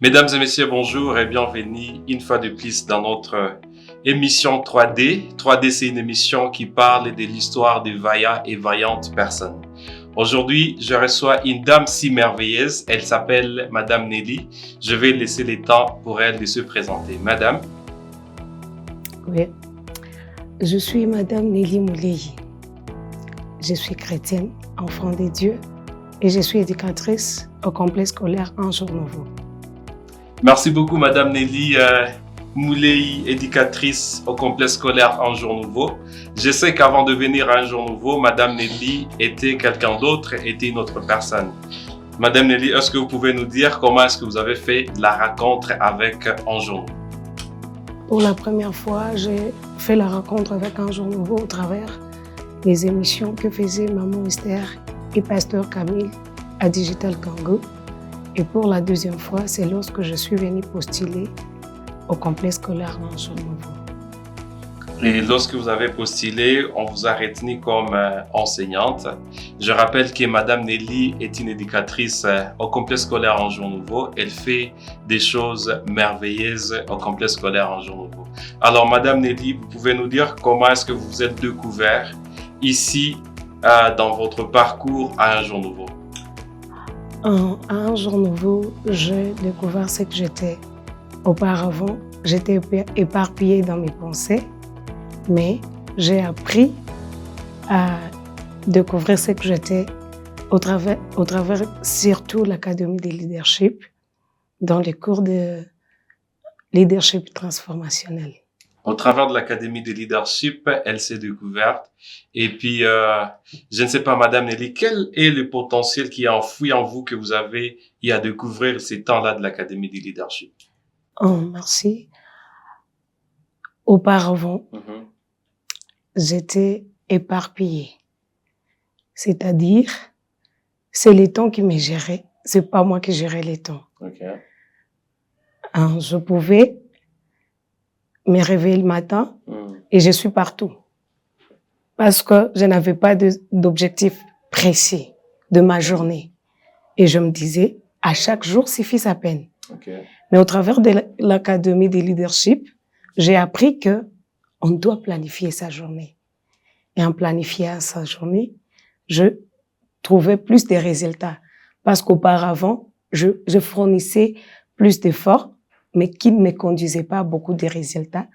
Mesdames et messieurs, bonjour et bienvenue une fois de plus dans notre émission 3D. 3D, c'est une émission qui parle de l'histoire de vaillants et vaillantes personnes. Aujourd'hui, je reçois une dame si merveilleuse. Elle s'appelle Madame Nelly. Je vais laisser le temps pour elle de se présenter. Madame. Oui, je suis Madame Nelly Moulay. Je suis chrétienne, enfant de Dieu, et je suis éducatrice au complexe scolaire Anjour Nouveau. Merci beaucoup, Madame Nelly Moulay, éducatrice au complexe scolaire Anjour Nouveau. Je sais qu'avant de venir à Anjour Nouveau, Madame Nelly était quelqu'un d'autre, était une autre personne. Madame Nelly, est-ce que vous pouvez nous dire comment est-ce que vous avez fait la rencontre avec Anjour Nouveau? Pour la première fois, j'ai fait la rencontre avec Anjour Nouveau au travers des émissions que faisaient Maman Esther et Pasteur Camille à Digital Congo. Et pour la deuxième fois, c'est lorsque je suis venue postuler au complexe scolaire Anjour Nouveau. Et lorsque vous avez postulé, on vous a retenu comme enseignante. Je rappelle que Madame Nelly est une éducatrice au complexe scolaire Anjour Nouveau. Elle fait des choses merveilleuses au complexe scolaire Anjour Nouveau. Alors, Madame Nelly, vous pouvez nous dire comment est-ce que vous vous êtes découvert ici dans votre parcours à Anjour Nouveau? À Anjour Nouveau, j'ai découvert ce que j'étais. Auparavant, j'étais éparpillée dans mes pensées, mais j'ai appris à découvrir ce que j'étais au travers surtout l'Académie de leadership, dans les cours de leadership transformationnel. Au travers de l'Académie de leadership, elle s'est découverte. Et puis, je ne sais pas, Madame Nelly, quel est le potentiel qui est enfoui en vous que vous avez eu à découvrir ces temps-là de l'Académie de leadership? Oh, merci. Auparavant, j'étais éparpillée. C'est-à-dire, c'est les temps qui me géraient. C'est pas moi qui gérais les temps. Okay. Alors, je pouvais me réveiller le matin et je suis partout. Parce que je n'avais pas d'objectif précis de ma journée. Et je me disais, à chaque jour suffit sa peine. Okay. Mais au travers de l'Académie de leadership, j'ai appris que on doit planifier sa journée. Et en planifiant sa journée, je trouvais plus de résultats. Parce qu'auparavant, je fournissais plus d'efforts, mais qui ne me conduisaient pas à beaucoup de résultats.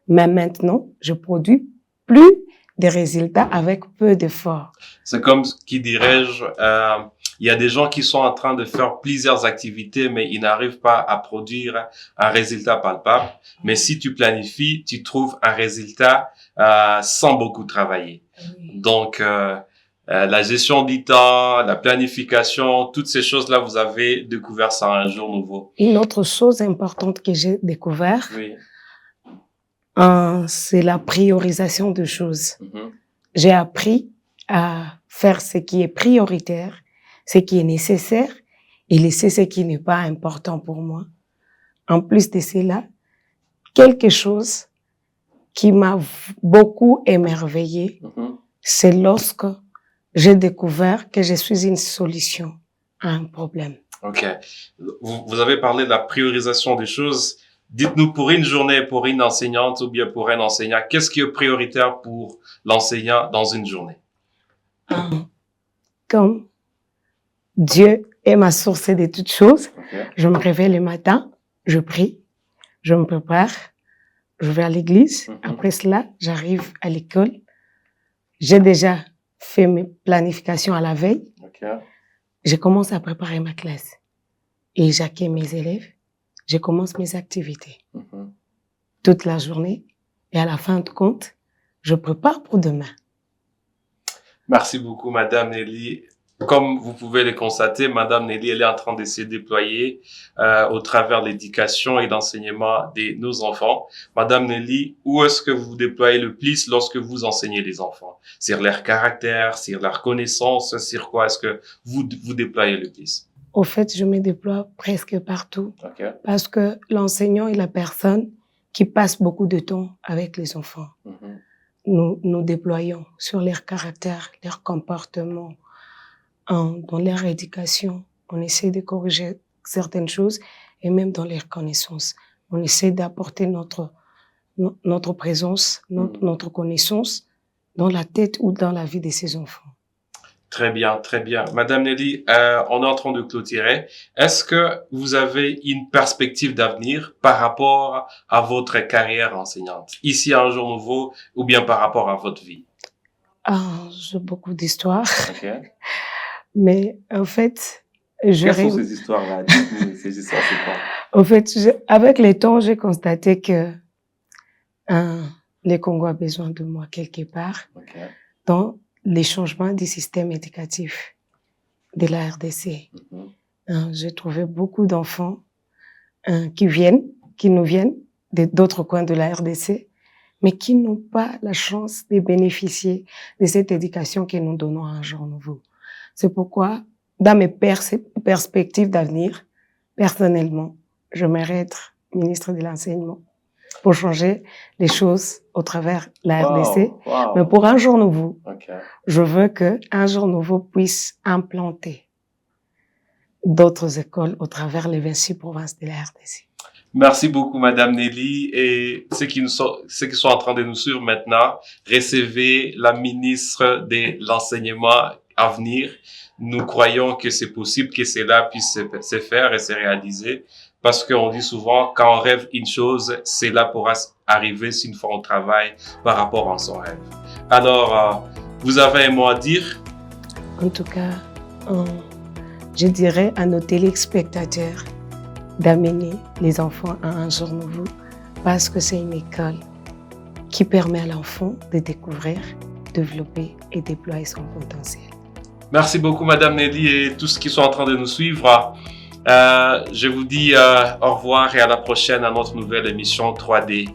Mais maintenant, je produis plus de résultats avec peu d'efforts. C'est comme, qui dirais-je, il y a des gens qui sont en train de faire plusieurs activités, mais ils n'arrivent pas à produire un résultat palpable. Mais si tu planifies, tu trouves un résultat sans beaucoup travailler. Oui. Donc, la gestion du temps, la planification, toutes ces choses-là, vous avez découvert ça un jour nouveau. Une autre chose importante que j'ai découvert, Oui. c'est la priorisation de choses. Mm-hmm. J'ai appris à faire ce qui est prioritaire, ce qui est nécessaire, et laisser ce qui n'est pas important pour moi. En plus de cela, quelque chose qui m'a beaucoup émerveillée, c'est lorsque j'ai découvert que je suis une solution à un problème. OK. Vous avez parlé de la priorisation des choses. Dites-nous, pour une journée, pour une enseignante ou bien pour un enseignant, qu'est-ce qui est prioritaire pour l'enseignant dans une journée? Comme Dieu est ma source de toutes choses, Okay. je me réveille le matin, je prie, je me prépare, je vais à l'église. Après cela, j'arrive à l'école. J'ai déjà fait mes planifications à la veille. Okay. Je commence à préparer ma classe. Et j'accueille mes élèves. Je commence mes activités. Toute la journée. Et à la fin de compte, je prépare pour demain. Merci beaucoup, Madame Nelly. Comme vous pouvez le constater, Madame Nelly, elle est en train de se déployer au travers de l'éducation et l'enseignement de nos enfants. Madame Nelly, où est-ce que vous vous déployez le plus lorsque vous enseignez les enfants? Sur leur caractère, sur leur connaissance, sur quoi est-ce que vous vous déployez le plus? Au fait, je me déploie presque partout. Okay. Parce que l'enseignant est la personne qui passe beaucoup de temps avec les enfants. Nous déployons sur leur caractère, leur comportement, dans leur éducation. On essaie de corriger certaines choses et même dans les connaissances. On essaie d'apporter notre présence, notre connaissance dans la tête ou dans la vie de ces enfants. Très bien, très bien. Madame Nelly, on est en train de clôturer. Est-ce que vous avez une perspective d'avenir par rapport à votre carrière enseignante, ici à Un Jour Nouveau, ou bien par rapport à votre vie? J'ai beaucoup d'histoires. Okay. Mais en fait, quelles sont ces histoires-là? Dites-nous, ces histoires, c'est quoi? En fait, avec le temps, j'ai constaté que le Congo a besoin de moi quelque part dans les changements du système éducatif de la RDC. J'ai trouvé beaucoup d'enfants qui nous viennent d'autres coins de la RDC, mais qui n'ont pas la chance de bénéficier de cette éducation que nous donnons à Un Jour Nouveau. C'est pourquoi, dans mes perspectives d'avenir, personnellement, j'aimerais être ministre de l'Enseignement pour changer les choses au travers la RDC. Mais pour Un Jour Nouveau, je veux que Un Jour Nouveau puisse implanter d'autres écoles au travers les 26 provinces de la RDC. Merci beaucoup, Madame Nelly. Et ceux qui sont en train de nous suivre maintenant, recevez la ministre de l'Enseignement à venir. Nous croyons que c'est possible que cela puisse se faire et se réaliser. Parce qu'on dit souvent, quand on rêve une chose, cela pourra arriver si une fois on travaille par rapport à son rêve. Alors, vous avez un mot à dire? En tout cas, je dirais à nos téléspectateurs d'amener les enfants à Un Jour Nouveau parce que c'est une école qui permet à l'enfant de découvrir, développer et déployer son potentiel. Merci beaucoup, Madame Nelly, et tous ceux qui sont en train de nous suivre. Je vous dis au revoir et à la prochaine à notre nouvelle émission 3D.